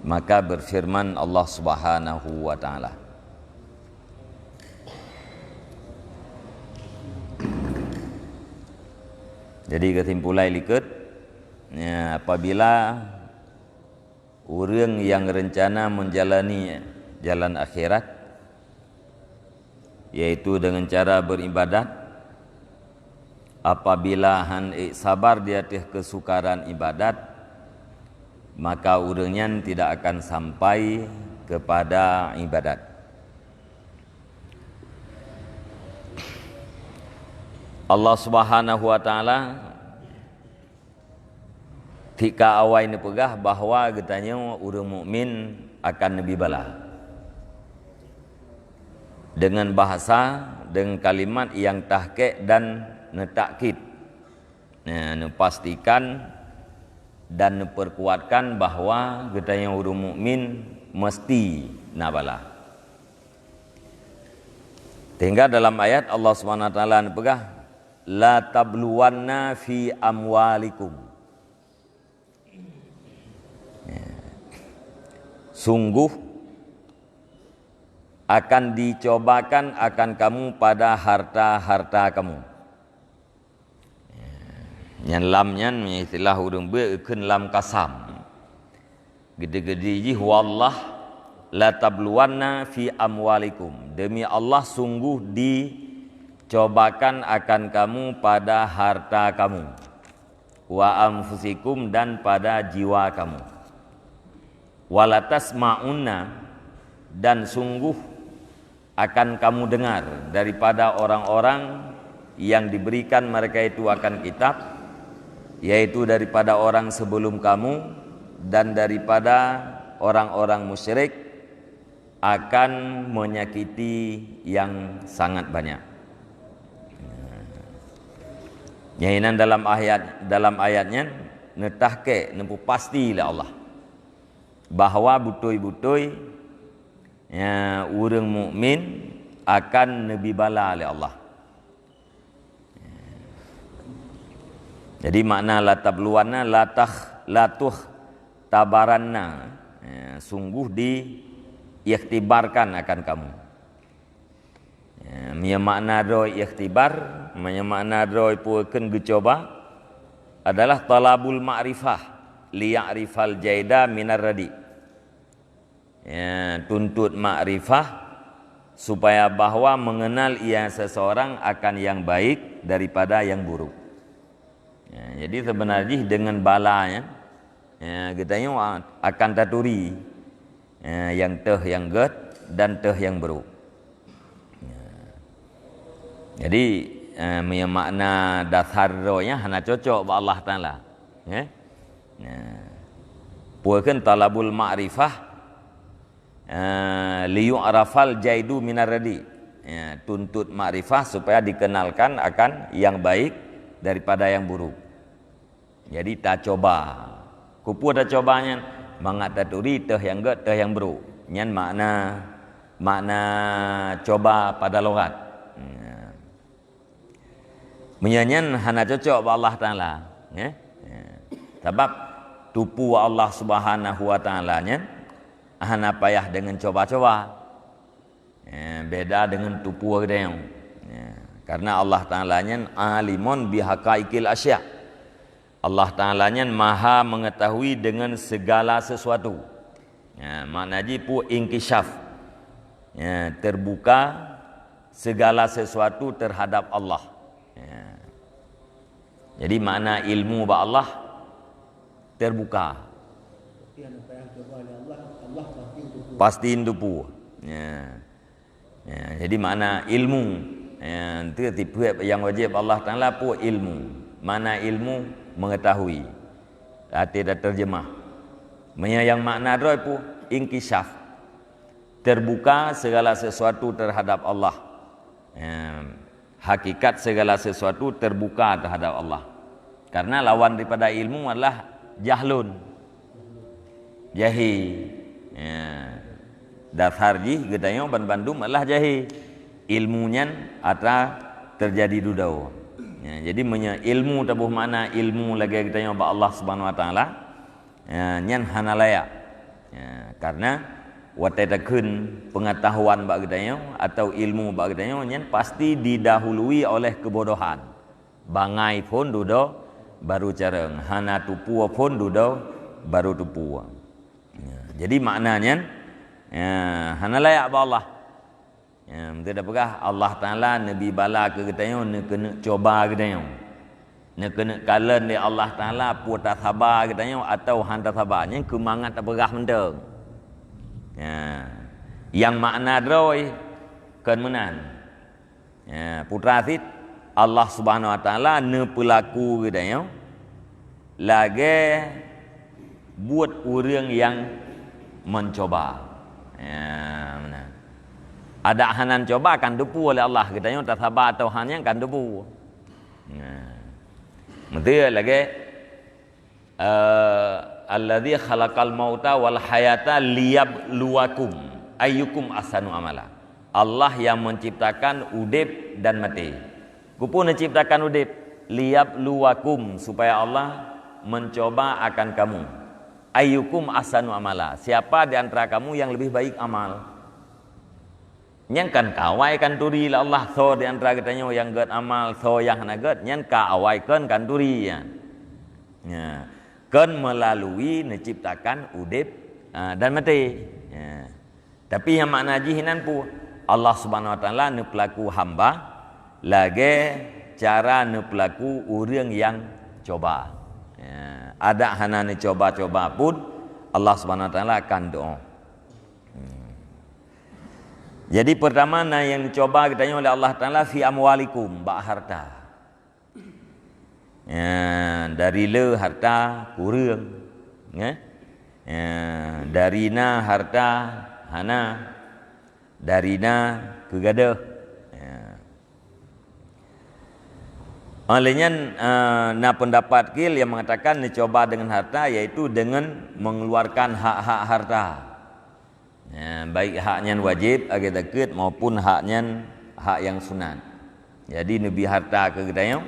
Maka berfirman Allah Subhanahu wa taala, jadi kesimpulan likut ya, apabila orang yang rencana menjalani jalan akhirat, yaitu dengan cara beribadat, apabila sabar di atas kesukaran ibadat, maka orangnya tidak akan sampai kepada ibadat. Allah Subhanahu wa taala tika awal ni pegah bahawa katanya orang mukmin akan lebih bala dengan bahasa, dengan kalimat yang tahqiq dan netakkid, pastikan dan perkuatkan bahawa katanya orang mukmin mesti nak bala. Sehingga dalam ayat Allah Subhanahu wa taala pegah, la tabluwanna fi amwalikum, sungguh akan dicobakan akan kamu pada harta-harta kamu. Yang lamnya istilah urang bekeun lam kasam. Gede-gede ji wallah la tabluwanna fi amwalikum. Demi Allah sungguh dicobakan akan kamu pada harta kamu. Wa anfusikum dan pada jiwa kamu. Walatasma'unna dan sungguh akan kamu dengar daripada orang-orang yang diberikan mereka itu akan kitab, yaitu daripada orang sebelum kamu dan daripada orang-orang musyrik, akan menyakiti yang sangat banyak. Nyainan dalam ayatnya netahke nempu pastilah Allah bahawa butoi-butoi ya, orang mukmin akan lebih bala oleh Allah. Jadi makna la tabluwanna latuh tabaranna, ya, sungguh diikhtibarkan akan kamu. Ya, makna roi ikhtibar, makna roi puekeun gecoba adalah talabul ma'rifah liya'rifal jaida minar radi. Ya, tuntut makrifah supaya bahwa mengenal ia seseorang akan yang baik daripada yang buruk. Ya, jadi sebenarnya dengan balanya ya, kita akan taturi ya, yang teh yang get dan teh yang buruk. Ya. Jadi makna dasar rohnya hanya cocok ba Allah Taala. Ya. Ya. Puakeun talabul ma'rifah liyu'rafal jaidu minar radi, ya, tuntut makrifah supaya dikenalkan akan yang baik daripada yang buruk. Jadi tak coba kupu tak cobanya mangat taturi teh yang get teh yang buruk. Nyan makna coba pada logat. Menyanyian hana cocok ba Allah Taala, ya. Sebab tupu Allah Subhanahu wa taala nya hana payah dengan coba-coba, ya, beda dengan tupu gedeng, ya, karena Allah Ta'ala-nya alimun bihaqaiqil asya. Allah Ta'ala-nya maha mengetahui dengan segala sesuatu, ya, makna jipu inkishaf, ya, terbuka segala sesuatu terhadap Allah, ya. Jadi makna ilmu ba Allah terbuka, pasti indupu. Ya. Ya, jadi mana ilmu itu tipe yang wajib Allah Taala pu ilmu. Mana ilmu mengetahui. Tidak terjemah. Yang makna roh pu inkishaf. Terbuka segala sesuatu terhadap Allah. Ya, hakikat segala sesuatu terbuka terhadap Allah. Karena lawan daripada ilmu adalah jahlun. Jahil. Ya. Dasar ji gedanya Bandung adalah jahil. Ilmunya ata terjadi dudau. Ya, jadi ilmu tabuh mana ilmu lagi gedanya ba Allah Subhanahu wa taala. Ya, nyan hana layak. Karena watetakun pengetahuan bak gedayo atau ilmu bak gedayo nyen pasti didahului oleh kebodohan. Bangai pun dudo baru careng, hana tupu pun dudo baru tupu. Jadi maknanya hana layak ba Allah. Kita pegah Allah Taala nabi bala ke gedayo ne kena coba gedayo. Ne kena kalen di Allah Taala puta sabar gedayo atau hanta sabarnya kemangat pegah mendeng. Yang makna droi kan menan. Putra sit Allah Subhanahu Wa Taala ne pelaku gedayo lagi buat orang yang mencoba. Ada hanan coba akan depu oleh Allah gedayo tak sabar atau hanya akan depu. Betul lagi alladzi khalaqal mauta wal hayata liyabluwakum ayyukum ahsanu amala. Allah yang menciptakan udip dan mati. Ku pun menciptakan udip liyabluwakum supaya Allah mencoba akan kamu. Ayyukum ahsanu amala. Siapa di antara kamu yang lebih baik amal? Nyan kan kawai kan turi la Allah so di antara katanya yang get amal so yang hana get nyan kawai kan turi ya. Kan melalui menciptakan udip dan mati. Tapi yang makna jihinan pu Allah Subhanahu Wa Taala ne pelaku hamba lagi cara ne pelaku orang yang coba. Ada hana ne coba-coba pun Allah Subhanahu Wa Taala akan doa. Jadi pertama yang dicoba katanya oleh Allah Taala fi amwalikum ba harta. Dari le harta kurang. Darina harta hana. Darina kegadah. Olehnya na pendapat kil yang mengatakan dicoba dengan harta yaitu dengan mengeluarkan hak-hak harta. Baik haknya wajib agak dekat maupun haknya hak yang sunat. Jadi nabi harta ke gedayo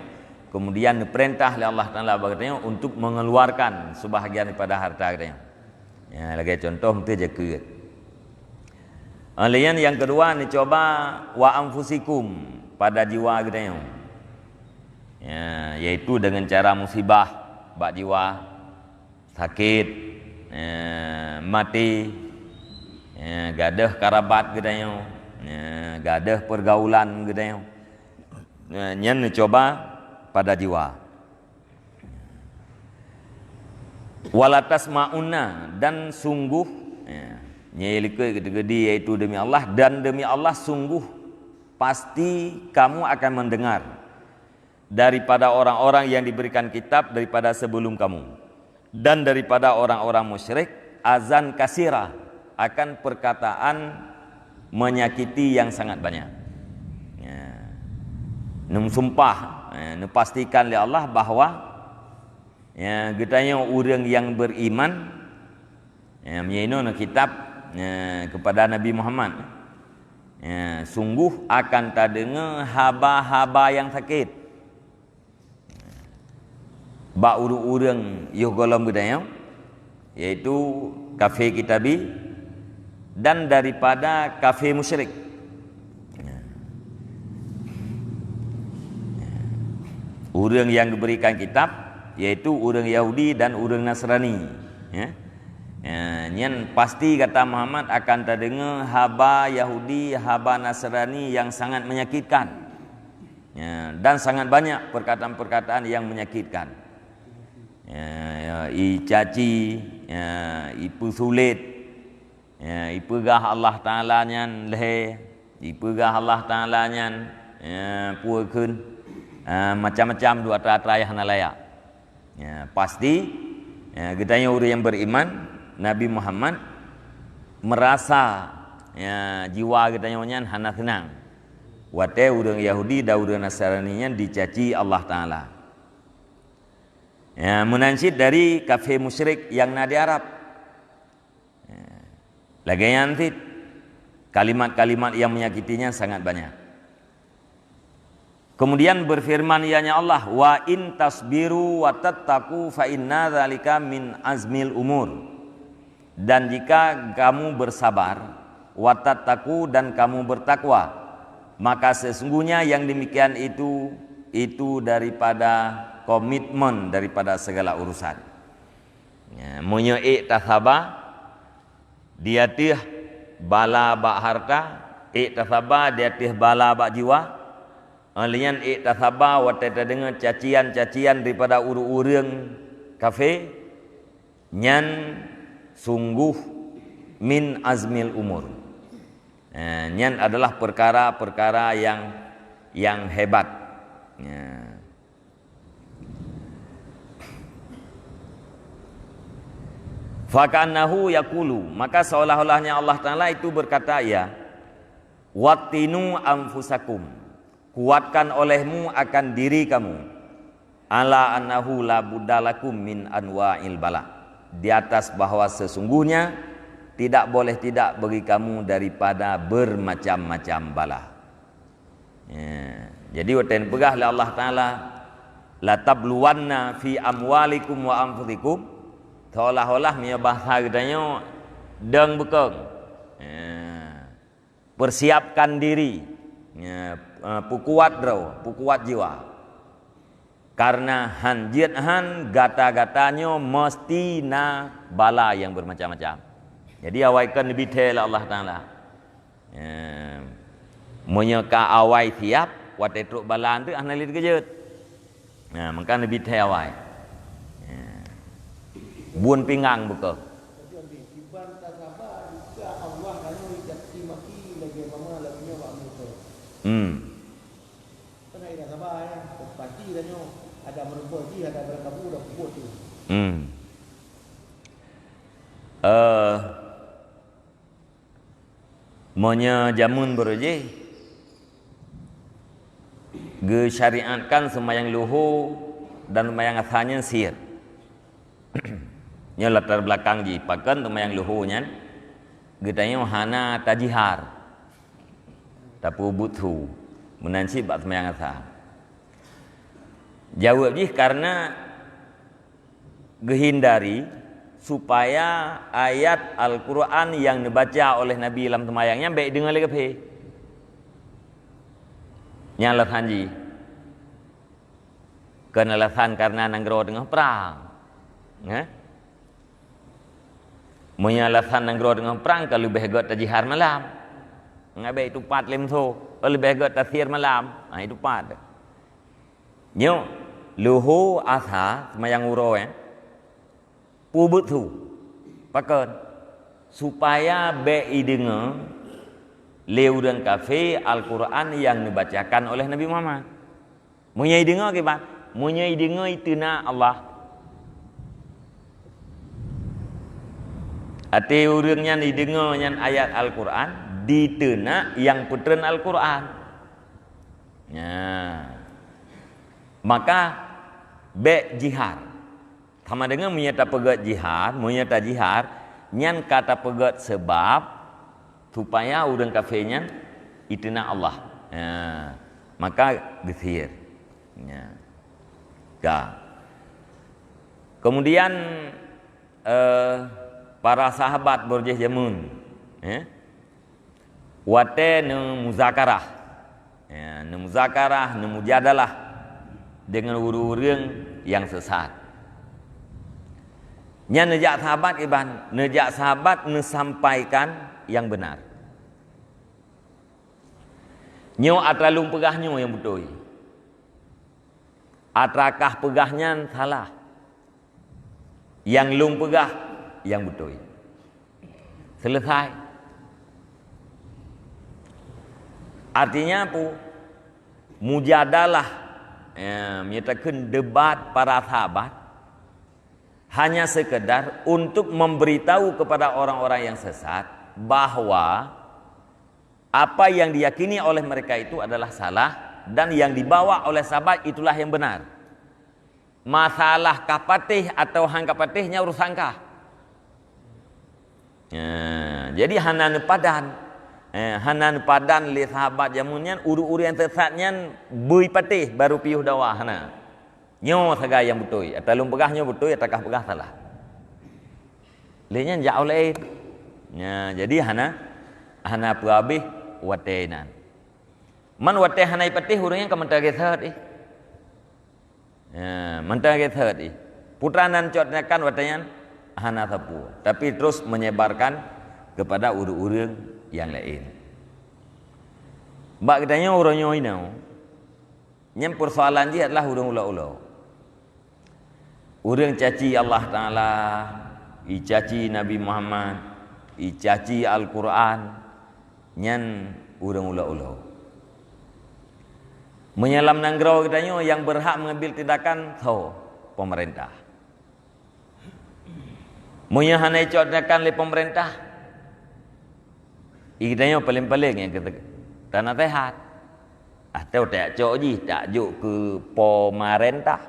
kemudian diperintah oleh Allah Taala bagainya untuk mengeluarkan sebahagian daripada harta gedayo. Lagi contoh itu jaket. Lain yang kedua dicoba wa anfusikum pada jiwa gedayo. Yaitu dengan cara musibah bak jiwa sakit mati gadah karabat gedayo, gadah pergaulan gedayo. Nyen coba pada jiwa. Walatas mauna dan sungguh nyelike gede-gede yaitu demi Allah dan demi Allah sungguh pasti kamu akan mendengar daripada orang-orang yang diberikan kitab daripada sebelum kamu dan daripada orang-orang musyrik azan kasira akan perkataan menyakiti yang sangat banyak. Sumpah, pastikan oleh Allah bahawa getanya orang yang beriman menyentuh kitab kepada Nabi Muhammad. Sungguh akan tak dengar haba-haba yang sakit. Ba urang yuh golong gedaya yaitu kafir kitabi dan daripada kafir musyrik. Orang yang diberikan kitab yaitu orang Yahudi dan orang Nasrani. Nyen pasti kata Muhammad akan terdengar haba Yahudi, haba Nasrani yang sangat menyakitkan. Dan sangat banyak perkataan-perkataan yang menyakitkan. Icaci, ipu sulit. Ipegah Allah Taala nyan leh, ipegah Allah Taala nyan puekeun macam-macam dua teratai hana layak. Pasti getanya orang yang beriman Nabi Muhammad merasa jiwa getanya nyan hana senang. Wate orang Yahudi dan orang Nasrani nyan dicaci Allah Taala. Menansid dari kafir musyrik yang nadi Arab. Lagi yang kalimat-kalimat yang menyakitinya sangat banyak. Kemudian berfirman ianya Allah, wa in tasbiru wa tattaqu fa inna dzalika min azmil umur. Dan jika kamu bersabar, watattaqu, dan kamu bertakwa, maka sesungguhnya yang demikian itu daripada komitmen daripada segala urusan. Ya, munyo iktasaba dia tih bala bak harta, iktasaba dia tih bala bak jiwa. Alian iktasaba watata dengan cacian-cacian daripada urang kafe nyan sungguh min azmil umur. Nyan adalah perkara-perkara yang hebat. Fakanahu yaqulu, maka seolah-olahnya Allah Ta'ala itu berkata, ya, wattinu anfusakum, kuatkan olehmu akan diri kamu, ala annahu la buddalakum min anwa'il bala, di atas bahwa sesungguhnya tidak boleh tidak bagi kamu daripada bermacam-macam bala. Jadi waten pegah oleh Allah Ta'ala, la tabluwanna fi amwalikum wa anfusikum, seolah-olah punya bahasa katanya deng bekeng, persiapkan diri, pukuat draw, pukuat jiwa, karena hanjit han gata-gatanya mesti na bala yang bermacam-macam. Jadi awaikan lebih detail Allah Ta'ala, menyeka awai siap wat etruk balan tu analit kejut. Maka lebih detail awai buan pinggang buka. Monya jamun beroje ge syariatkan sembahyang luhur dan sembahyang asalnya sir. Nya latar belakang ji pakan sembahyang luhurnya getanya hana tajihar tapu buthu menansi bak sembahyang asal. Jawab ji karena gehindari supaya ayat Al-Quran yang dibaca oleh Nabi dalam sembahyangnya baik dengar lagi pe. Nyalah hanji. Kenalasan karena nanggro dengan perang. Menyalasan nanggro dengan perang kalau lebih hebat tajihar malam. Ngabai itu pat lemso, lebih hebat tasir malam. Itu pat. Nyo luhu asa sembahyang uro pubut tu pakan supaya bei dengar leu dan kafe Al-Quran yang dibacakan oleh Nabi Muhammad. Munyai dengar ke pak? Munyai dengar itu na Allah. Ati urangnya didengarnya ayat Al-Quran ditena yang putren Al-Quran. Maka be jihad. Sama dengan menyata pegat jihad, menyata jihad, nyan kata pegat sebab supaya urang kafirnya ituna Allah. Maka gesir. Kemudian para sahabat berjih jamun, wate ne muzakarah, ne mujadalah dengan urang yang sesat. Nya nejak sahabat iban, nejak sahabat nesampaikan yang benar. Nyo atralung pegahnya yang betul. Atrakah pegahnya salah. Yang lung pegah yang betul. Selesai. Artinya apa? Mujadalah, menyatakan debat para sahabat hanya sekedar untuk memberitahu kepada orang-orang yang sesat bahwa apa yang diyakini oleh mereka itu adalah salah dan yang dibawa oleh sahabat itulah yang benar. Masalah kapatih atau hang kapatihnya urusan kah? Jadi hanan padan li sahabat jamunnya uru-uru yang sesatnya bui patih baru piuh dawah hana. Nyo saga yang betul, atau lum pegahnya betul, atakah pegah salah. Lenya jauh lain. Ya, jadi hana puabih watenan. Man wateh hanai patih urangnya ke mentah gethet Ya, mentah gethet Putranan cotnakan watenya hana sapu, tapi terus menyebarkan kepada urang-urang yang lain. Bak katanya urangnya inau. Yang persoalan dia adalah urang ulau-ulau. Urang caci Allah Ta'ala, icaci Nabi Muhammad, icaci Al-Quran, nyan urang ulau-ulau. Menyelam nanggrau katanya yang berhak mengambil tindakan tahu pemerintah. Menyahanai tindakan oleh pemerintah. Ikatanya paling-paling yang kata tanah sehat. Atau tak cok je, tak juk ke pemerintah.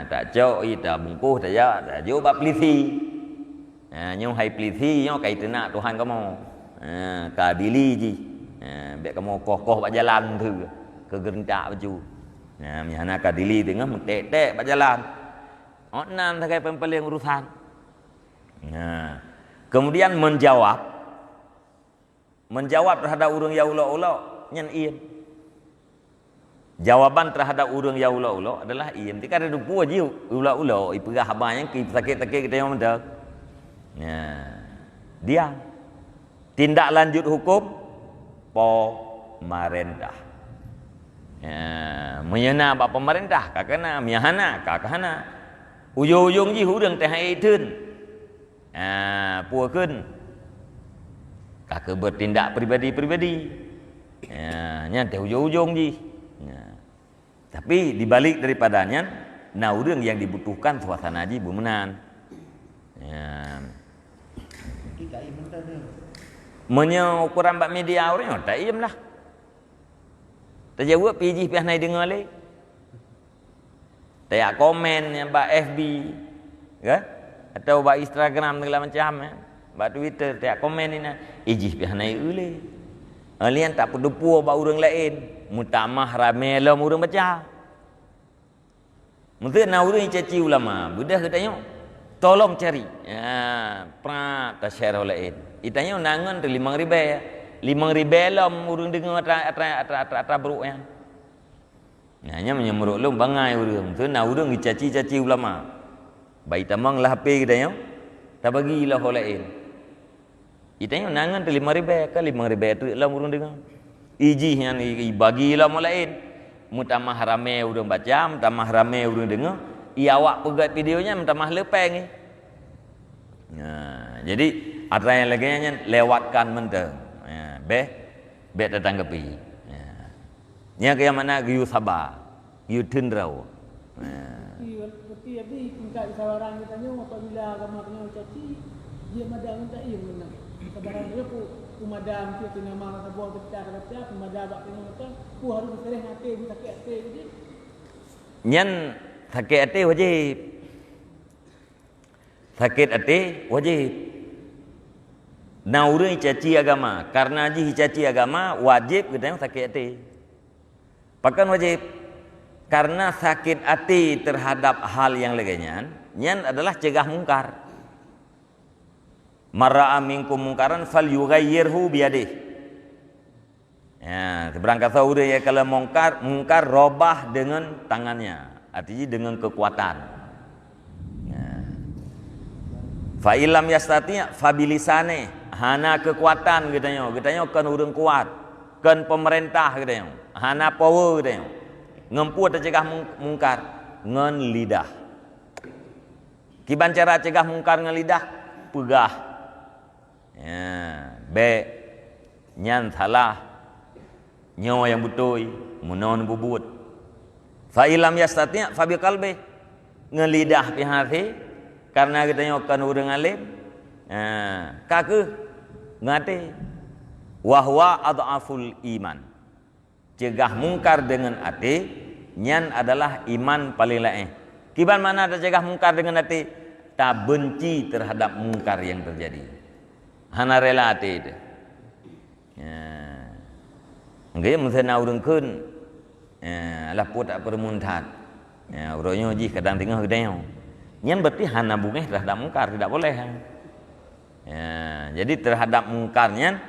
Tak cok je, tak bungkus, tak juk bak pelisi. Nyong hai pelisi, nyong kai tenak Tuhan kamu. Kadili je. Biar kamu kokoh bak jalan tu. Kegerentak baju. Misalnya kadili tengah mentek-tek bak jalan. Nan tak paling urusan. Kemudian menjawab terhadap urang ya ulo-ulo nyan iem. Jawaban terhadap urang ya ulo-ulo adalah iem. Tika ada dupu aja ulo-ulo ipegah habang ki sakit-sakit kita yang mendak. Dia tindak lanjut hukum pemerintah. Menyena bak pemerintah kakana miahana kakana. Ujung-ujung ji urang teh hai teun. Puakeun kakak bertindak pribadi-pribadi. Nya teh ujung-ujung ji. Tapi dibalik daripadanya, nah urang yang dibutuhkan suasana ji bumenan. Menyo ukuran bak media orang tak iem lah. Tak jawab pijih pihak naik dengar le. Tak komen yang bak FB, kan? Atau bak Instagram segala macam, bak Twitter tak komen ini. Ijih pihak naik ule. Alian tak perdupu bak urang lain. Mutamah ramai lah urang baca. Mungkin nak urang caci ulama. Budah katanya, tolong cari. Pra tak share lain. Itanya nangan tu 5,000 ya. 5,000 lah urang dengar atra beruk yang. Hanya menyemuruk lu bangai urang. Tu nak urang caci ulama. Baik tamang lah HP katanya. Tak bagilah orang lain. Itanya nangan tu 5,000 ke 5,000 tu lah urang dengar. Ijih yang bagilah orang lain. Mutamah ramai urang baca, mutamah ramai urang dengar. Awak pegat videonya mutamah lepeng. Jadi ada yang lagi lewatkan menteng. Be tertanggapi. Nya ke yang mana giu sabar, giu tendrau. Tapi tingkat sawaran katanya apabila agama caci dia madang tak ia menang. Kebaran dia pu madam dia kena marah sebuah pecah kata pemadam bak kena kata pu harus berserah hati bu sakit hati jadi. Nyan sakit hati wajib. Sakit hati wajib. Nah urang caci agama, karena ji caci agama wajib kita sakit hati. Pakan wajib. Karena sakit hati terhadap hal yang lainnya, nyan adalah cegah mungkar. Mara'a minkum mungkaran falyughayyirhu biyadih. Berangkat urang ya kalau mungkar robah dengan tangannya, artinya dengan kekuatan. Fa illam yastati' fa bilisane, hana kekuatan katanya kan urang kuat, kan pemerintah katanya. Hana power katanya. Ngempu cegah mungkar ngan lidah. Kiban cara cegah mungkar ngan lidah pegah. Nyan salah nyawa yang betul munon bubut. Fa ilam yastati' fa bi qalbi ngan lidah pi hati karena kita nyokan urang alim. Kake ngate wahwa adhaful iman. Cegah mungkar dengan hati nyan adalah iman paling lain. Kiban mana ada cegah mungkar dengan hati? Tak benci terhadap mungkar yang terjadi. Hana rela hati itu. Enggak mesti urang keun. Lah put tak permuntat. Urangnya ji kadang tengah gedeng. Nyan berarti hana bungeh terhadap mungkar, tidak boleh. Ya, jadi terhadap mungkarnya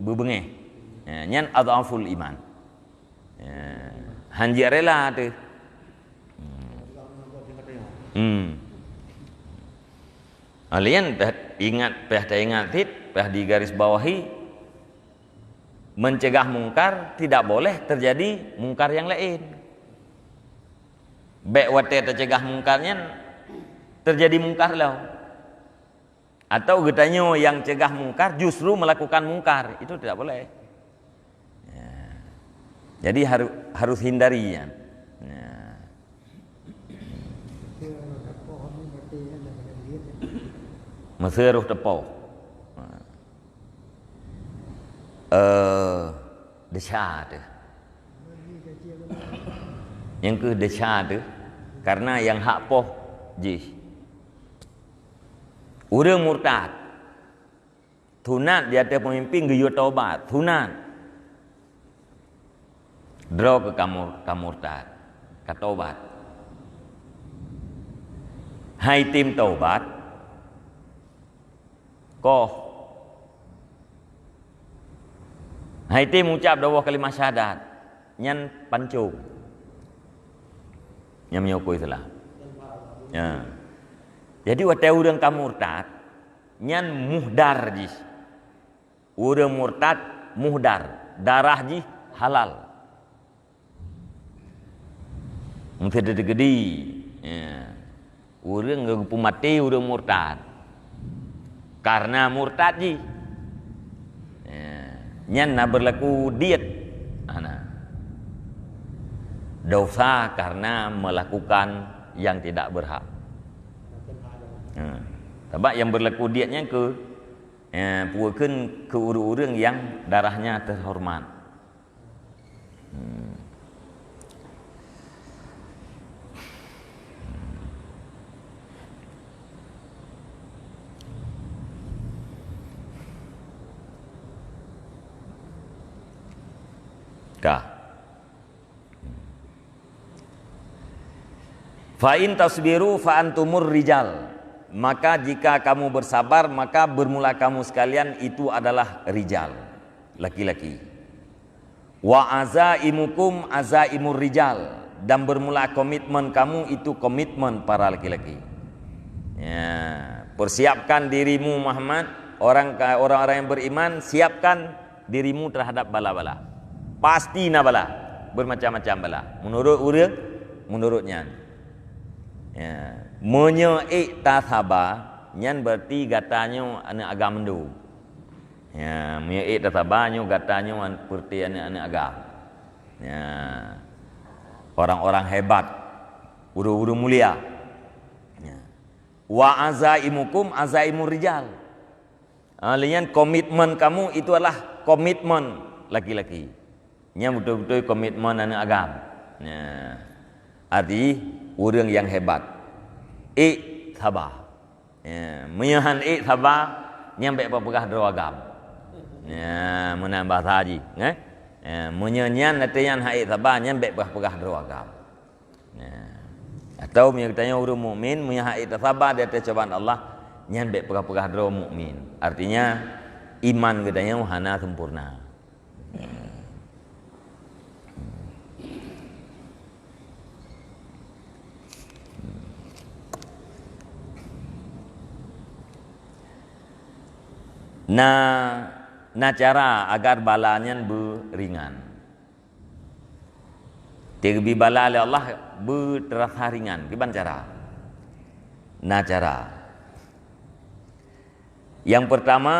bebengeh. Ya, nyan adhaful iman. Ya, hanji rela tu. Kalian ingat, di garis bawahi, mencegah mungkar tidak boleh terjadi mungkar yang lain. Baik wate tercegah mungkarnya terjadi mungkar lah. Atau getanyo yang cegah mungkar justru melakukan mungkar, itu tidak boleh. Ya. Jadi harus hindari ya. Meseruh tepau. Desha tu. Yang ke desha tu karena yang hak poh jih. Urang murtad. Tunat di atas pemimpin geyo taubat, tunat. Draw ke kamurtad, ke taubat. Hai tim taubat. Koh. Hai tim ucap dua kalimah syahadat. Nyan pancung. Yang menyokoi salah. Ya. Jadi waktu orang kamurtad, nyan muhdar jis. Orang murtad muhdar, darah jis halal. Mungkin gede. Ya. Orang ngaku mati orang murtad. Karena murtad ji. Ya. Nyan na berlaku diet. Dosa karena melakukan yang tidak berhak. Sebab yang berlaku dietnya puakeun ke urang-urang yang darahnya terhormat. Fa in tasbiru fa antumur rijal. Maka jika kamu bersabar, maka bermula kamu sekalian itu adalah rijal, laki-laki. Wa azaimukum azaimur rijal, dan bermula komitmen kamu itu komitmen para laki-laki. Ya, persiapkan dirimu Muhammad, orang-orang yang beriman, siapkan dirimu terhadap bala-bala. Pasti na bala, bermacam-macam bala. Menurutnya. Ya, menyeiktasaba nyan berarti gatanya anak agam mendu. Ya, menyeiktasaba nyo gatanya seperti anak agam. Ya. Orang-orang hebat, uru-uru mulia. Ya. Wa azaimukum azaimur rijal. Alian komitmen kamu itu adalah komitmen laki-laki. Nya betul-betul komitmen anak agam. Ya. Arti orang yang hebat. Sabar. Ya, menyahan sabar nyampe pegah deragam. Ya, menambah haji, ya. Menyanyian latihan sabar nyampe pegah deragam. Ya. Atau tanya orang mukmin menyahan sabar di atas cobaan Allah nyampe pegah deragam mukmin. Artinya iman gedanya hana sempurna. Nah cara agar balanya beringan. Terbi bala oleh Allah terasa ringan. Gimana cara? Nah cara. Yang pertama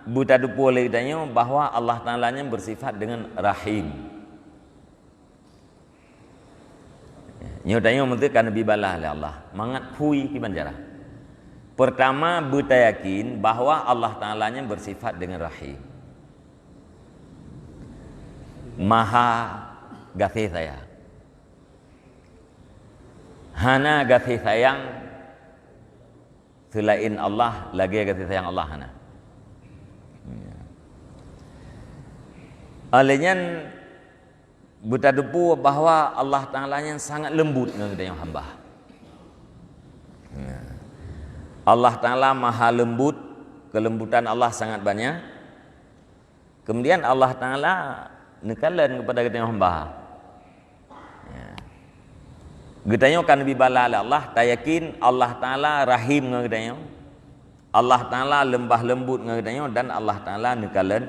buta dupu oleh kitanya bahwa Allah Ta'ala-nya bersifat dengan rahim. Nyatanya mesti kan bibalah oleh Allah. Mangat hui ki banjara. Pertama buta yakin bahwa Allah Ta'ala-nya bersifat dengan rahim. Maha kasih sayang. Hana kasih sayang selain Allah lagi kasih sayang Allah hana. Alenya bertadupu bahawa Allah Ta'ala yang sangat lembut dengan kita yang hamba. Allah Ta'ala maha lembut, kelembutan Allah sangat banyak. Kemudian Allah Ta'ala nekalan kepada kita yang hamba. Kita yang akan lebih bala Allah, tak yakin Allah Ta'ala rahim dengan kita yang, Allah Ta'ala lembah lembut dengan kita yang, dan Allah Ta'ala nekalan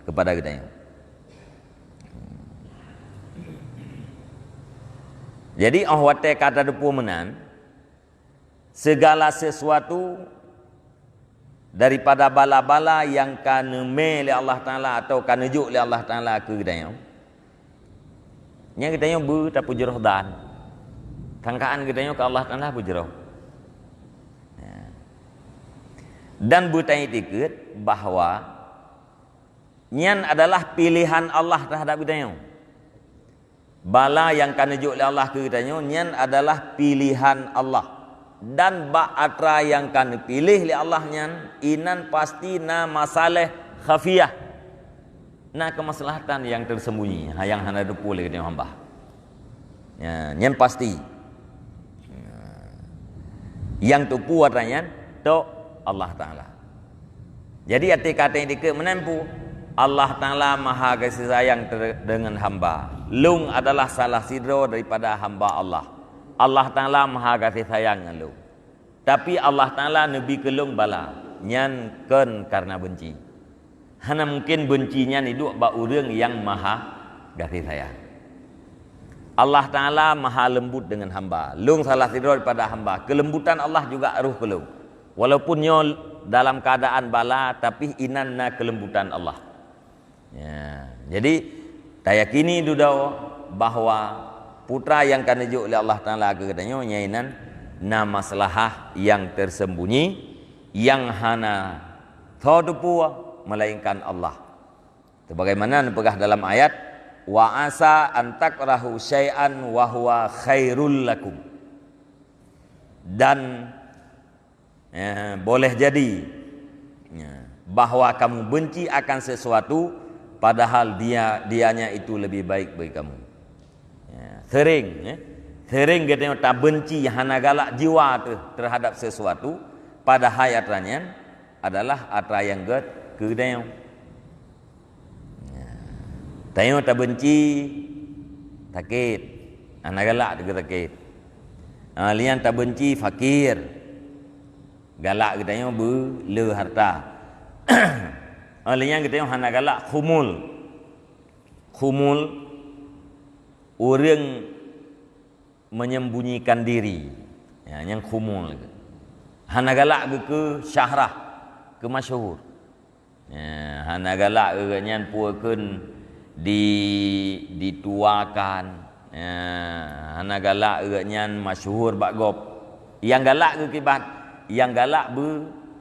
kepada kita yang. Jadi ahwate kata depu menan, segala sesuatu daripada bala-bala yang kana me oleh Allah Ta'ala atau kana juk oleh Allah Ta'ala ke kita yang, nya kita yang bertapu jeroh dan tangkaan kita yang ke Allah Ta'ala berjeroh. Dan bertanya tiket bahawa nyan adalah pilihan Allah terhadap kita yang. Bala yang kana juk oleh Allah ke kita yang, nyan adalah pilihan Allah. Dan ba'atra yang kana pilih oleh Allah nyan, inan pasti na masalah khafiyah. Na kemaslahatan yang tersembunyi, yang hana depu oleh kita hamba. Ya, nyan pasti. Yang tupu artinya to Allah Ta'ala. Jadi arti kata yang dike menempu Allah Ta'ala maha kasih sayang dengan hamba. Lung adalah salah sidro daripada hamba Allah. Allah Ta'ala maha kasih sayang dengan lung. Tapi Allah Ta'ala nebi ke lung bala nyan ken karena benci. Hana mungkin bencinya ni duk ba urang yang maha kasih sayang. Allah Ta'ala maha lembut dengan hamba. Lung salah sidro daripada hamba. Kelembutan Allah juga aruh ke lung. Walaupun nyol dalam keadaan bala, tapi inanna kelembutan Allah. Ya, jadi tak yakini dudau bahawa putra yang kana juk oleh Allah Ta'ala ke katanya nyainan na maslahah yang tersembunyi yang hana thadupu melainkan Allah. Sebagaimana dipegah dalam ayat wa asa an takrahu syai'an wa huwa khairul lakum. Dan boleh jadi bahawa kamu benci akan sesuatu padahal dianya itu lebih baik bagi kamu. Sering kita tak benci hana galak jiwa terhadap sesuatu padahal atranya adalah atra yang ke dia. Tayo tak benci sakit, hana galak juga sakit. Lian tak benci fakir, galak kita yang le harta. Lian kita yang hana galak khumul orang menyembunyikan diri, ya, yang khumul. Hana galak ke syahrah, ke masyhur. Ya, hana galak ke nyan puakeun dituakan. Ya, hana galak ke nyan masyhur bak gop. Yang galak ke kibat, yang galak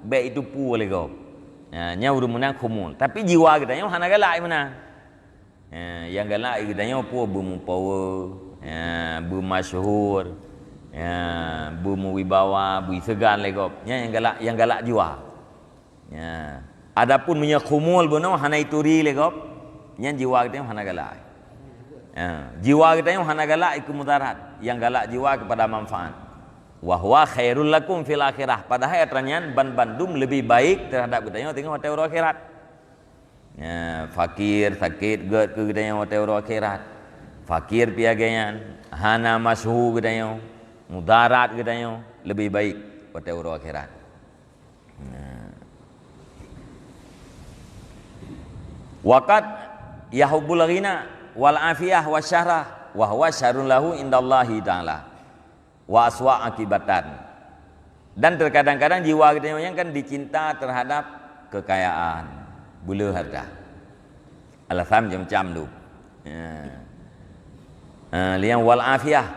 be itu pu oleh gop. Ya, nya urang menang khumul. Tapi jiwa kita yang hana galak menang. Ya, yang galak kita yang pu power. Ya, masyhur, ya, wibawa, segan legop. Ya, yang galak jiwa. Ya. Adapun punya khumul beno hana ituri legop, yang jiwa kita yang hana galak. Ya, jiwa kita yang hana galak iku mudarat, yang galak jiwa kepada manfaat. Wa huwa khairul lakum fil akhirah. Padahal atranyan bandum lebih baik terhadap kita yang tengok hotel akhirat. Ya, fakir, sakit, ged ke kita yang hotel akhirat. Fakir piagean, hana masyhur gedayo, mudarat gedayo, lebih baik pada urang akhirat. Waqat yahubbul ghina wal afiyah wasyarah wa huwa syarrun lahu indallahi ta'ala wa aswa akibatan. Dan terkadang-kadang jiwa gedayo yang kan dicinta terhadap kekayaan, bulu harta. Alasan macam-macam tu. Liang wal afiyah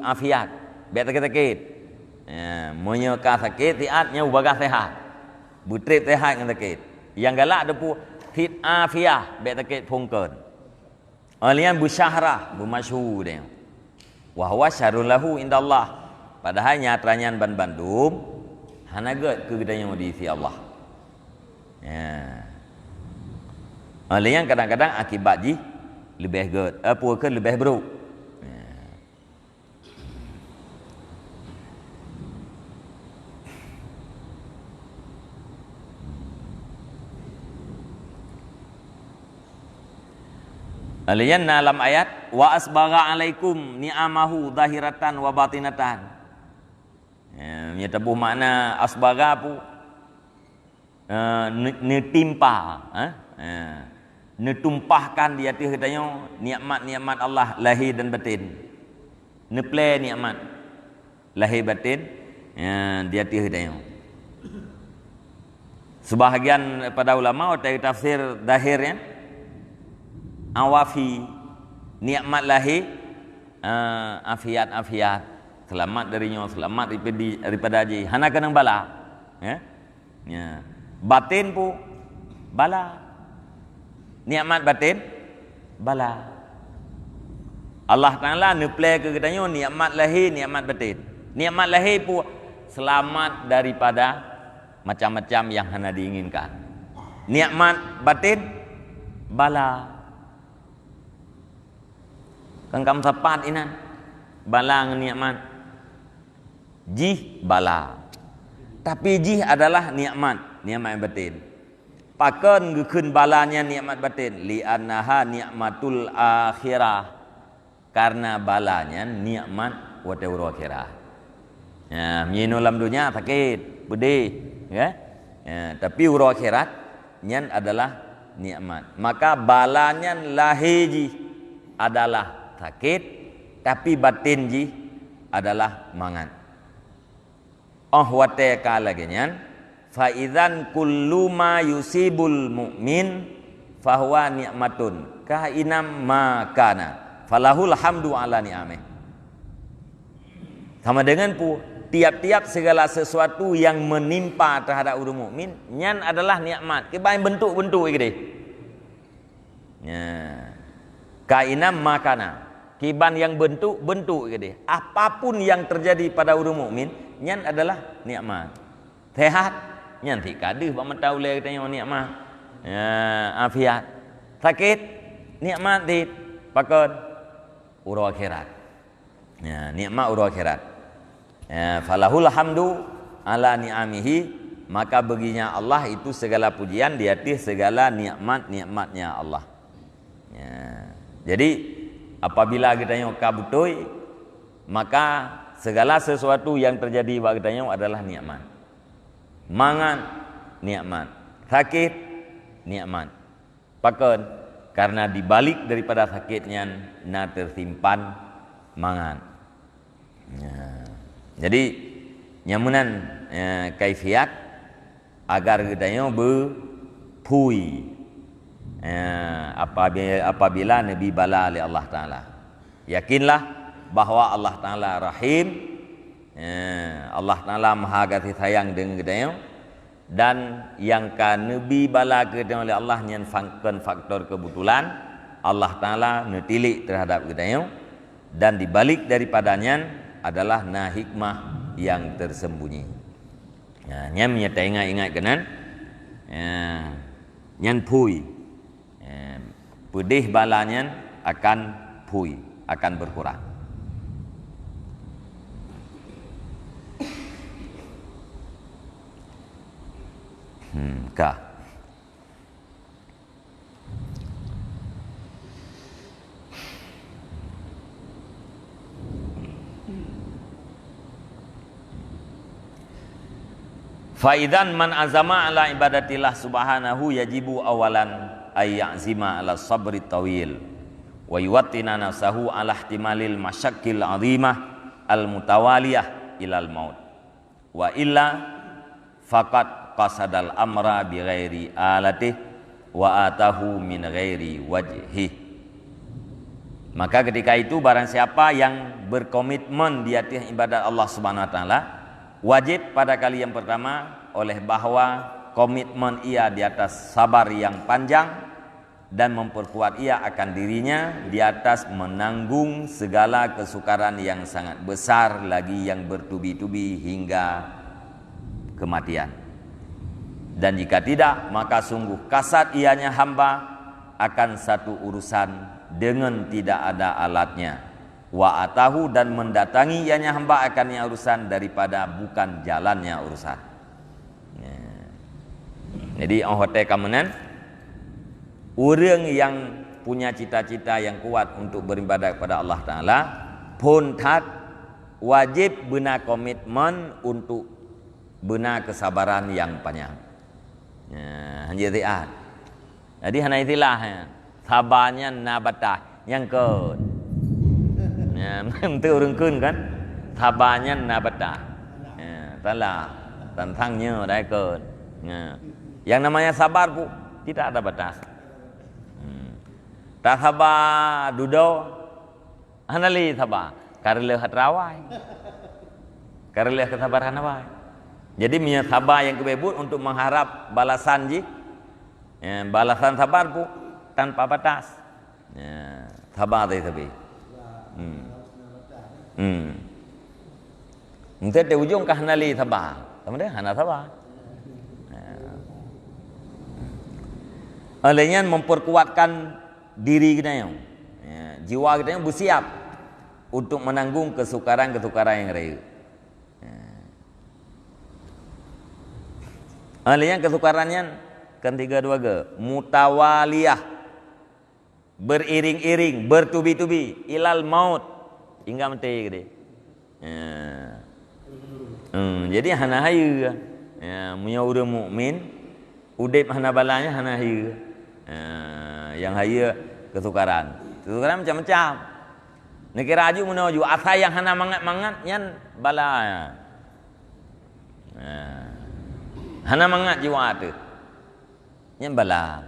afiat bet sakit menyeka sakit tiatnya ubaga sehat butrip sehat dengan sakit yang galak depu hit afiyah bet sakit pungkeun liang busyahrah masyhur dia wa huwa syarrun lahu indallah padahal nyatranyan bandum hana ged ke gedanya di sisi Allah. Liang kadang-kadang akibat lebih good, apa ke lebih buruk. Alian dalam ayat wa asbagha alaikum ni'amahu zahiratan wa batinatan. Ya, tabuh makna asbagha apa? Netimpa, netumpahkan di atas katanya nikmat-nikmat Allah lahir dan batin. Neple nikmat lahir batin di atas katanya. Sebahagian pada ulama dari tafsir zahirnya awafi nikmat lahir afiat selamat darinya, selamat daripada haji hana kenang bala ya. Batin pun bala, nikmat batin bala. Allah Ta'ala neplay ke katanya nikmat lahir, nikmat batin. Nikmat lahir pun selamat daripada macam-macam yang hana diinginkan. Nikmat batin bala. Kangkam sapat inan bala nikmat. Jih bala. Tapi jih adalah nikmat batin. Pakan gekun balanya nikmat batin li annaha nikmatul akhirah. Karena balanya nikmat wataur akhirah. Ya, menyenul dalam dunia sakit, pedih, ya. Tapi ura akhirat nyan adalah nikmat. Maka balanya lahiji adalah sakit, tapi batin ji adalah mangan. Wate kala genyan fa idzan kullu ma yusibul mu'min fahuwa ni'matun ka inam ma kana falahul hamdu ala ni'amih. Sama dengan tiap-tiap segala sesuatu yang menimpa terhadap orang mukmin nyan adalah nikmat. Kebaik bentuk-bentuk gitu. Ya. Ka inam ma kana. Kiban yang bentuk gitu. Apapun yang terjadi pada orang mukmin nyan adalah nikmat. Sehat nyan ti kadeh pak mentau le katanya nikmat. Ya, afiat. Sakit nikmat di pakon ura akhirat. Ya, nikmat ura akhirat. Ya, falahul hamdu ala ni'amihi, maka baginya Allah itu segala pujian di atas segala nikmat-nikmatnya Allah. Ya. Jadi apabila kita tengok kabutoi, maka segala sesuatu yang terjadi bagi kita adalah nikmat. Mangan nikmat, sakit nikmat. Pakon karena dibalik daripada sakitnya na tersimpan mangan. Ya. Jadi nyamunan kaifiat agar kita berpui apabila Nabi bala oleh Allah Ta'ala. Yakinlah bahawa Allah Ta'ala Rahim, Allah Ta'ala maha kasih sayang dengan kita, dan yang kan Nabi bala kita oleh Allah yang faktor kebetulan Allah Ta'ala netilik terhadap kita, dan dibalik daripadanya adalah na hikmah yang tersembunyi. Nyam nyata ingat kenan nyan pui pedih balanya akan pui, akan berkurang. Kah Faidan man azama ala ibadatillah subhanahu yajibu awalan ayyazima ala sabri tawil wa yuwattina nafsahu ala ihtimalil masyakkil azimah al mutawaliyah ilal maut wa illa faqad qasadal amra bi ghairi alatih wa atahu min ghairi wajhi. Maka ketika itu barang siapa yang berkomitmen di atas ibadat Allah Subhanahu wa taala, wajib pada kali yang pertama oleh bahwa komitmen ia di atas sabar yang panjang dan memperkuat ia akan dirinya di atas menanggung segala kesukaran yang sangat besar lagi yang bertubi-tubi hingga kematian. Dan jika tidak, maka sungguh kasat ianya hamba akan satu urusan dengan tidak ada alatnya. Wa atahu dan mendatangi ianya hamba akannya urusan daripada bukan jalannya urusan. Jadi hotel kamenan orang yang punya cita-cita yang kuat untuk beribadah kepada Allah Ta'ala pun tak wajib benar komitmen untuk benar kesabaran yang panjang. Hanya tiat. Jadi hanya itulah sabarnya nabatah yang ke. Menteri orang kun kan sabarnya nabatah. Talah tentangnya dah ke. Yang namanya sabar pun tidak ada batas. Tak sabar duduk hanali sabar karela hatrawai. Karela kesabaran awai. Jadi punya sabar yang kebebut untuk mengharap balasan ji. Balasan sabar pun tanpa batas. Sabar tapi. Mungkin di ujung ke hanali sabar. Sama dia hana sabar. Olehnya memperkuatkan diri kita yang jiwa kita yang bersiap untuk menanggung kesukaran-kesukaran yang raya. Olehnya kesukarannya ketiga dua ke mutawaliyah, beriring-iring, bertubi-tubi ilal maut hingga mati gede. Jadi hana hayu punya orang mukmin udip hana balanya hana hayu. Yang hayu kesukaran macam-macam. Negeri raju menuju asa yang hana mangat-mangat yang bala. Hana mangat jiwa tu. Yang bala.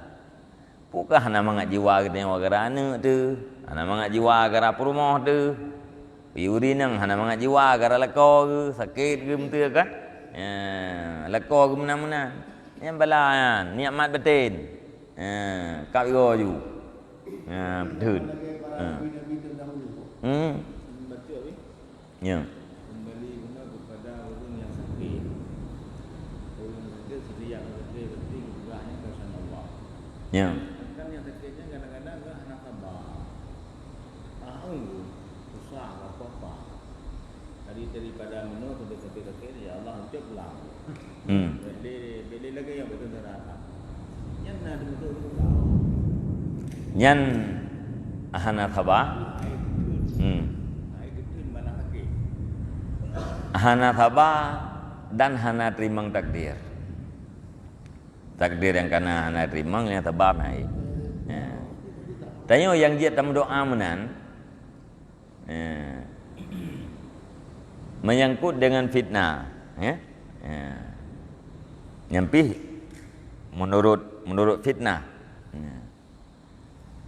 Bukan hana mangat jiwa kita yang wagarana tu. Hana mangat jiwa gara rumah tu. Piuri nang hana mangat jiwa gara leko ke, sakit ke mentu kan. Leko ke mana-mana. Yang bala niat mat batin. Kau yo. Betul. Ya. Kembali benar kepada orang yang sakit. Orang sakit setiap sakit penting juga kesan Allah. Ya. Kan yang sakitnya kadang-kadang enggak anak sabar. Susah apa-apa. Tadi daripada menurut sampai sakit-sakit ya Allah ucap pulang. Beli lagi yang betul terasa. Yang nak betul tahu. Nyan ahana sabar. Hana sabar dan hana terima takdir. Takdir yang kena hana terima yang sabar naik. Tanya yang dia tam doa menan menyangkut dengan fitnah, nyampi menurut fitnah.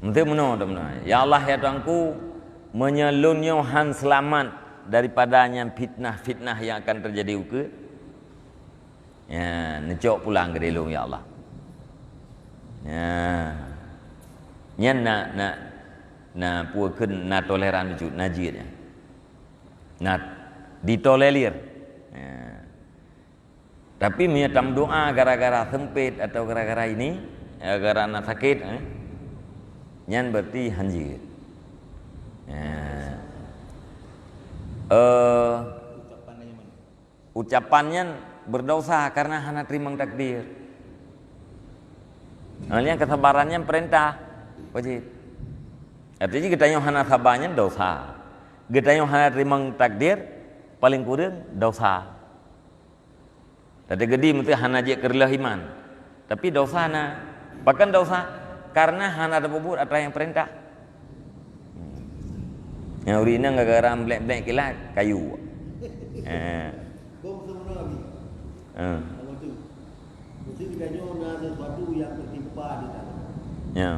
Menteri menurut ya Allah ya Tuhanku menyelunyo han selamat daripadanya fitnah-fitnah yang akan terjadi ke. Necok pulang ke delung ya Allah. Nyan na puakeun na toleran ju najidnya. Na ditolerir. Tapi menyetam doa gara-gara sempit atau gara-gara ini, gara-gara na sakit, nyan berarti hanjir. Ucapannya berdosa karena hana terima takdir. Yang kesabarannya perintah wajib. Artinya kita yang hana sabarnya dosa. Kita yang hana terima takdir paling kurang dosa. Tadi gede mesti hana je kerlah iman. Tapi dosa na. Bahkan dosa karena hana ada bubur atau yang perintah. Yang urina gara-gara black kilat kayu. Kau semua lagi. Kalau tu, mesti kita nyoba sesuatu yang tertimpa di dalam. Ya.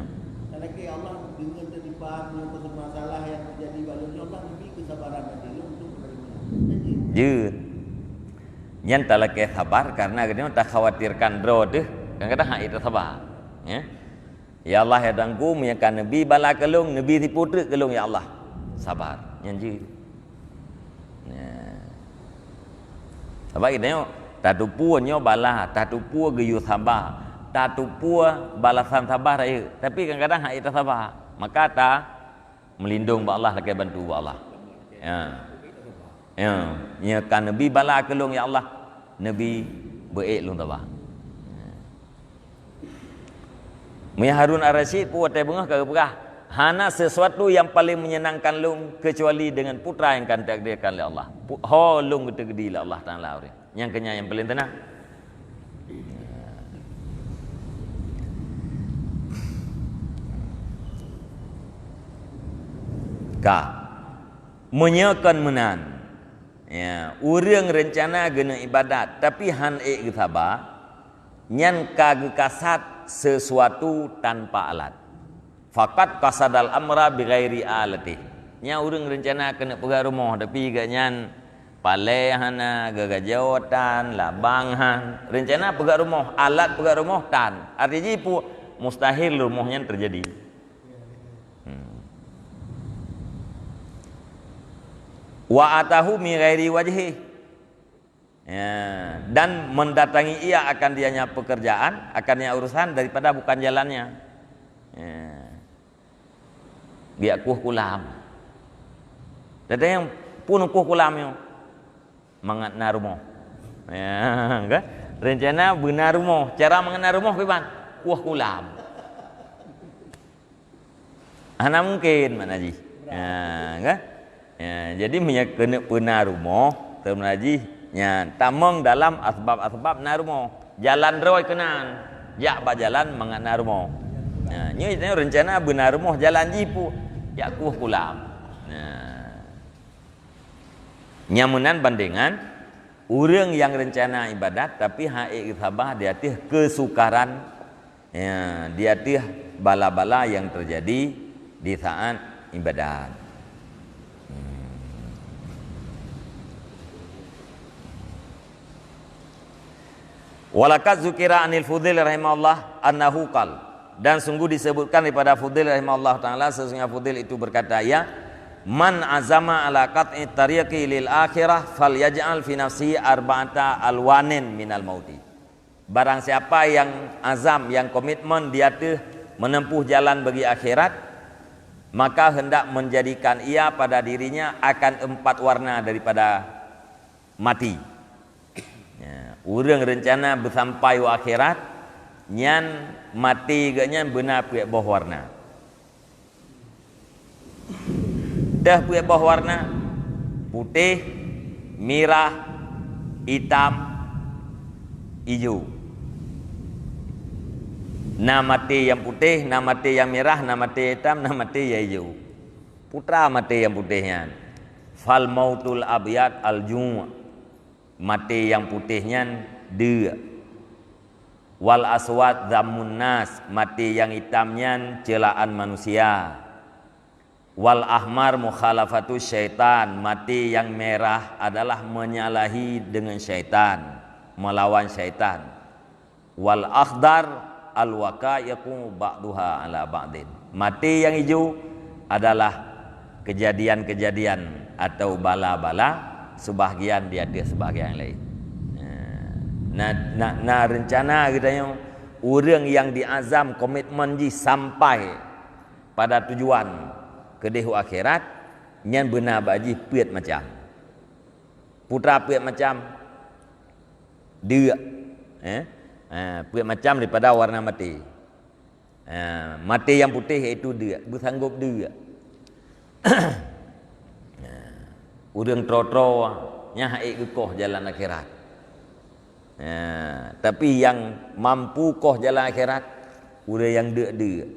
Kalau ke Allah dengan tertimpa dengan masalah yang terjadi balanya Allah lebih kesabaran hati untuk menerima. Jud. Yang tak lagi sabar karena kita tak khawatirkan bro tu. Kadang-kadang hak itu sabar. Ya Allah ya Tuhanku menyakan Nabi bala kelung, Nabi diputrik kelung ya Allah. Sabar nyanyi. Sabar kita yo tatu puanyo bala, tatu pua geyu sabar, tatu pua balasan sabar tapi kadang-kadang hak itu sabar. maka ta melindung ba Allah lakai bantu ba Allah. Ya. Ya, nya kan nabi bala kelung ya Allah. Nabi beek lung ta ba. Mia Harun Ar-Rasyid pu watai bengah ka berah. Hana sesuatu yang paling menyenangkan lung kecuali dengan putra yang akan takdirkan oleh Allah. Ho lung gede-gede lah Allah Taala orang. Yang kenya yang paling tenang. Ka menyekan menan. Ya, urang rencana guna ibadat tapi han gethaba nyan ka kasat sesuatu tanpa alat. Fakat qasadal amra bighairi alati. Nya urang rencana kena pergi rumah tapi ganyan palai hana gagajawatan labang han rencana pergi rumah alat pergi rumah tan artinya pu mustahil rumahnya terjadi. Wa atahu mi ghairi wajhi. Ya, dan mendatangi ia akan dianya pekerjaan, akannya urusan daripada bukan jalannya. Ya. Dia kuh kulam. Dada yang pun kuh kulamnya mangat na rumah. Ya, kan? Rencana benar rumah, cara mengenal rumah beban kuh kulam. Ana mungkin mana ji. Ya, kan? Ya, jadi kena benar rumah, termenaji nya tamong dalam asbab-asbab narumo jalan roy kenan ya ba jalan mangat narumo nya itu rencana benar rumah jalan jipu ya kuh kulam nyamunan bandingan urang yang rencana ibadat tapi haik sabah dia tih kesukaran ya dia tih bala-bala yang terjadi di saat ibadat. Walakat zukira anil Fudail rahimahullah annahu qal, dan sungguh disebutkan daripada Fudail rahimahullah taala sesungguhnya Fudail itu berkata ya man azama ala qat'i tariqi lil akhirah falyaj'al fi nafsihi arba'ata alwanin minal mauti. Barang siapa yang azam yang komitmen dia tuh menempuh jalan bagi akhirat maka hendak menjadikan ia pada dirinya akan 4 warna daripada mati. Urang rencana bersampai wa akhirat nyan mati gaknya benar puak boh warna. Dah puak boh warna putih, merah, hitam, hijau. Na mati yang putih, na mati yang merah, na mati hitam, na mati yang hijau. Putra mati yang putihnya. Fal mautul abyad al-jum'. Mati yang putihnya dia. Wal aswad zamun nas, mati yang hitamnya celaan manusia. Wal ahmar mukhalafatu syaitan, mati yang merah adalah menyalahi dengan syaitan, melawan syaitan. Wal akhdar al waqaiqu ba'duha ala ba'din, mati yang hijau adalah kejadian-kejadian atau bala-bala sebahagian di atas sebahagian lain. Nah rencana kita yang orang yang diazam komitmen ji sampai pada tujuan kedehu akhirat nyan benar baji piat macam putra piat macam dia piat macam daripada warna mati. Mati yang putih iaitu dia bersanggup dia. Urang tro-tro nya haik koh jalan akhirat. Tapi yang mampu koh jalan akhirat urang yang dek-dek.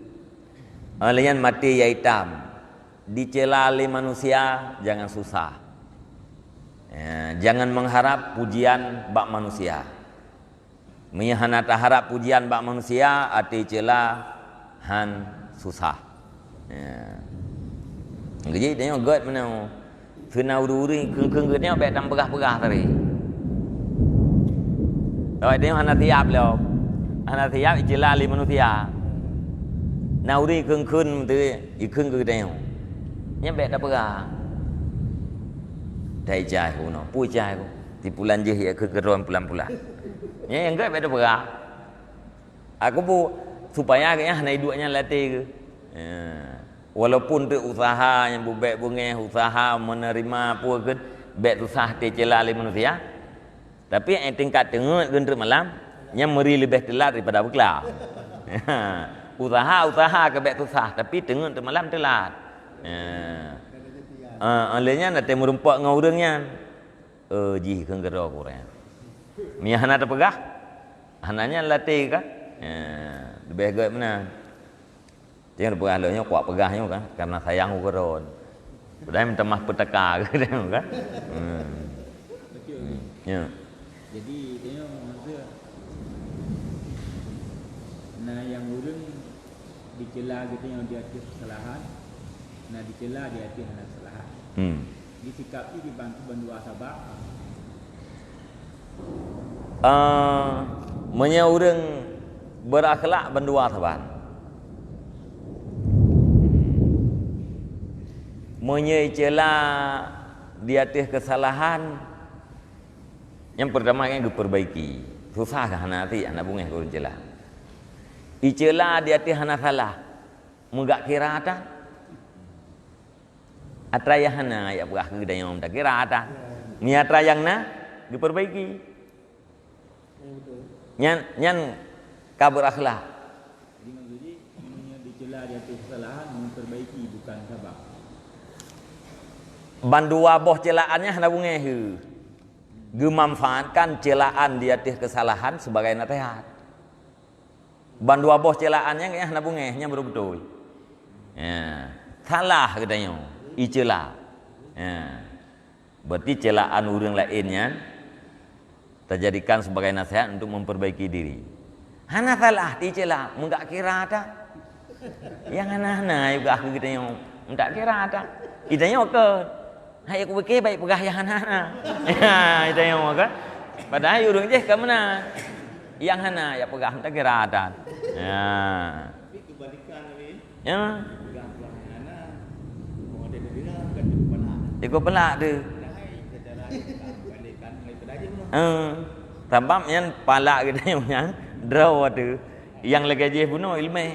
Alian mati yang hitam dicela oleh manusia jangan susah. Jangan mengharap pujian bak manusia. Menyahana tak harap pujian bak manusia ati cela han susah. Jadi tengok god mana kena uri keng-keng dia baik dan begah-begah tadi. Kalau dia hana tiap leo. Hana tiap ijila li manusia. Na uri keng-keng tu ikeng ke dia. Nya baik dah begah. Dai jai ko no, pu jai ko. Ti pulan je ya kegeron pulan-pulan. Nya yang baik dah begah. Aku pu supaya kayaknya hana duanya latih ke. walaupun tu usaha yang bubek bungeh, usaha menerima apa ke, bek usah tercela oleh manusia. Tapi yang tingkat tengah gendut malam, yang meri lebih telat daripada beklah. Usaha ke bek usah, tapi tengah tu malam telat. Olehnya nanti merumpak dengan orangnya. Jih kenggera kurang. Mia hana terpegah, hananya latih kan? Lebih agak mana? Jangan berhalanya kuat pegahnya kan, karena sayang ukuran. Padahal minta maaf petaka kan? Ya. Jadi tengok maksud nah yang urang dicela gitu yang dia atas kesalahan, nah dicela dia atas kesalahan. Disikapi dibantu berdua sabab. Menya urang berakhlak berdua sabab. Menyecela di atas kesalahan, yang pertama yang diperbaiki. Susah kan nanti anak bungeh kurang celah. Icela di atas hana salah, menggak kira ada. Atraya hana ya berah ke dan yang tak kira ada. Ni atrayang na diperbaiki. Nyan kabur akhlak. Jadi maksudnya dicela di atas kesalahan memperbaiki bukan sabab. Bandua boh celaannya hendak bungeh. Memanfaatkan celaan di atas kesalahan sebagai nasihat. Bandua boh celaannya hendak bungehnya betul-betul. Ya, salah katanya. Icela. Ya. Berarti celaan orang lainnya terjadikan sebagai nasihat untuk memperbaiki diri. Hana salah dicela, enggak kira ada. Yang hana juga aku katanya enggak kira ada. Kitanya oke. Hai aku fikir baik pegah yang hana. Ya, itu yang kan. Padahal urang je ke mana? Yang hana ya pegah tak kira ada. Ya. Tapi kebalikan ni. Ya. Pegah hana. Mau ada dia kan kepala. Ikut pelak tu. Hai secara balikan daripada dia. Tambam yang palak kita yang draw tu. Yang lagi je bunuh ilmu.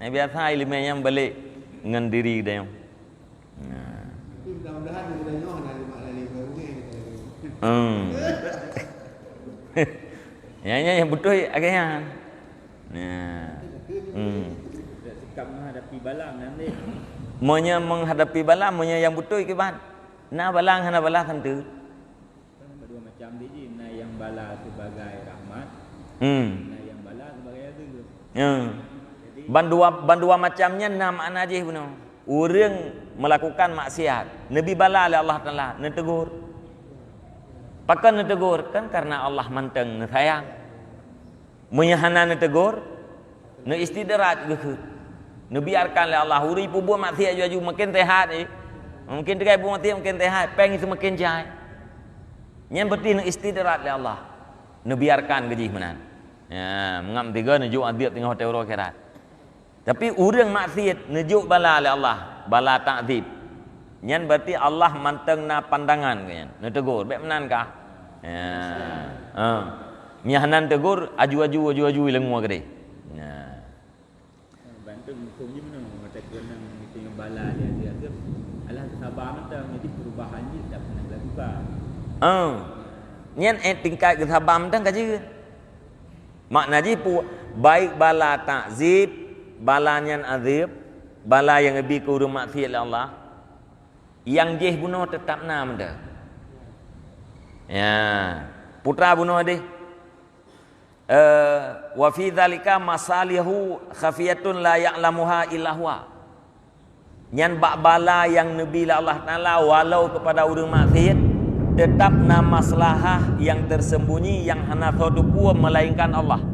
Yang biasa ilmu yang balik dengan diri dia. Mudah-mudahan kita nyoh dari mak lali baru ni. Yang betul agaknya. Nah. Sikap menghadapi bala nanti. Monya menghadapi bala, monya yang betul kiban. Na balang hana bala tentu. Berdua macam dia nah yang bala sebagai rahmat. Nah yang bala sebagai azab. Bandua macamnya na makna je bunuh. Orang melakukan maksiat, Nabi bala oleh Allah Taala, netegur. Pakan netegur kan karena Allah manteng sayang. Menyahana netegur, ne istidrat gitu. Nebiarkan oleh Allah uri pubuh maksiat ju makin tehat Mungkin dekai buah mati makin tehat, peng itu makin jai. Nyen berarti ne istidrat oleh Allah. Nebiarkan gejih menan. Ya, mengam tiga nejuk adib tengah hotel akhirat. Tapi orang maksiat nejuk bala oleh Allah, bala ta'dzib. Nyan berarti Allah manteng na pandangan kan. Ne tegur, baik menankah? Ya. Miahanan tegur aju lengu gede. Ya. Bantu hukumnya mana? Macam nang tengok bala dia azab. Alah sabar mentang jadi perubahan dia tak pernah dilakukan. Nyan tingkat kesabar mentang kaji. Maknanya baik bala ta'dzib, bala nyan azab, bala yang lebih ke urang maksiat Allah, yang jeh bunuh tetap nam dah. Ya, putra bunuh deh. Wa fi dzalika masalihu khafiyatun la ya'lamuha illa huwa. Nyan bak bala yang nabi Allah Taala walau kepada urang maksiat tetap nama maslahah yang tersembunyi yang hana satu pun melainkan Allah.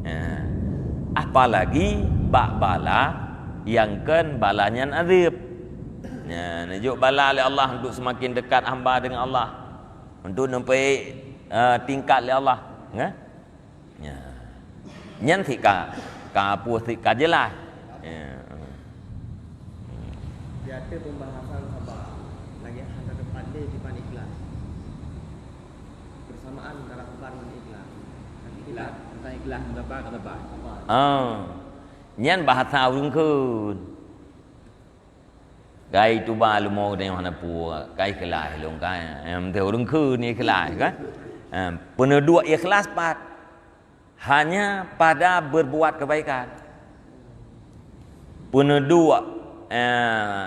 Ya. Apalagi bak bala yang kan balanya azab. Ya, najuk bala oleh Allah untuk semakin dekat hamba dengan Allah. Untuk sampai tingkat oleh Allah, ya. Ya. Nyan sika ka puas sika jelas. Ya. Dia ada pembahasan sabar lagi antara pandai di pan ikhlas. Bersamaan antara sabar dan ikhlas. Ikhlas, tentang ikhlas sabar. nyan bahasa urung kun gai tu ba lu mo de hana pu gai kelai long kai te urung kun ni kelai kan penedua ikhlas pat hanya pada berbuat kebaikan. Penedua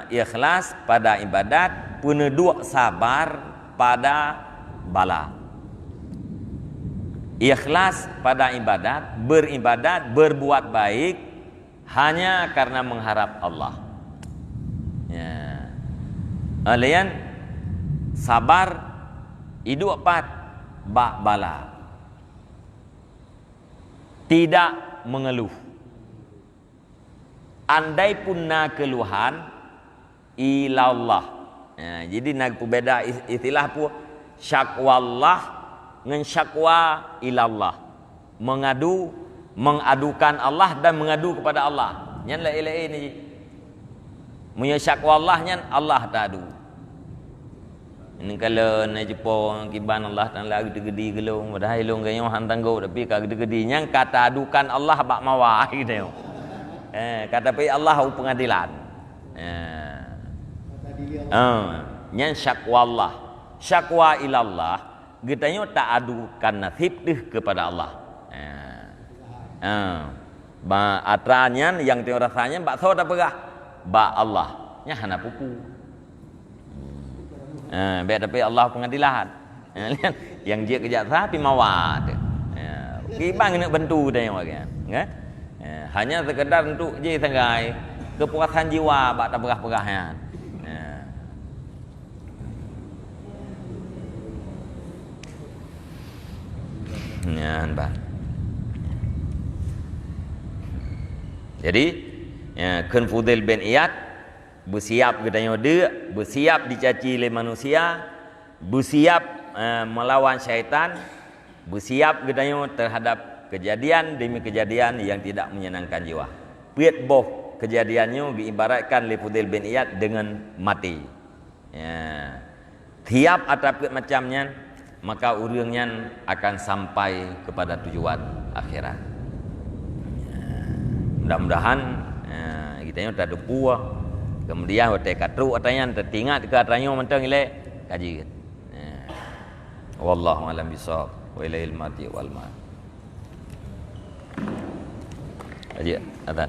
ikhlas pada ibadat, penedua sabar pada bala. Ikhlas pada ibadat, beribadat, berbuat baik hanya karena mengharap Allah. Ya. Alian sabar hidup pat bak bala. Tidak mengeluh. Andai pun na keluhan ilallah. Ya, jadi nak beda istilah pu syakwallah dengan syakwa ilallah. Mengadukan Allah dan mengadu kepada Allah. Nyan la ilaha ni. Munya syakwallah nyan Allah tak adu. Ini kalau na Jepang kiban Allah Taala gede-gede gelung padahal long gayo han tanggo tapi ka gede-gede nyang kata adukan Allah bak mawah gitu. Kata pi Allah pengadilan. Nyan syakwa syakwa ilallah getanyo tak adukan nasib deh kepada Allah. Ba atranyan yang teu rasanya bak so tak pegah bak Allah nya hana pupu. Biar tapi Allah pengadilan. Yang dia kerja sapi mawat. Kibang nak bantu dia kan. Hanya sekedar untuk je tenggai kepuasan jiwa bak tak perah-perahnya. Bah. Jadi kun Fudail bin Iyad bersiap katanya dia, bersiap dicaci oleh manusia, bersiap melawan syaitan, bersiap katanya terhadap kejadian demi kejadian yang tidak menyenangkan jiwa. Piat boh kejadiannya diibaratkan oleh Fudail bin Iyad dengan mati. Ya. Tiap atap macamnya maka urangnya akan sampai kepada tujuan akhirat. Ya. Mudah-mudahan kita tak ada puas. Kemudian hotel katru atanya tertingat ke atanya mentang ile kaji. Wallahu alam bisawab wa ilaihil mati wal ma'ad. Kaji adan.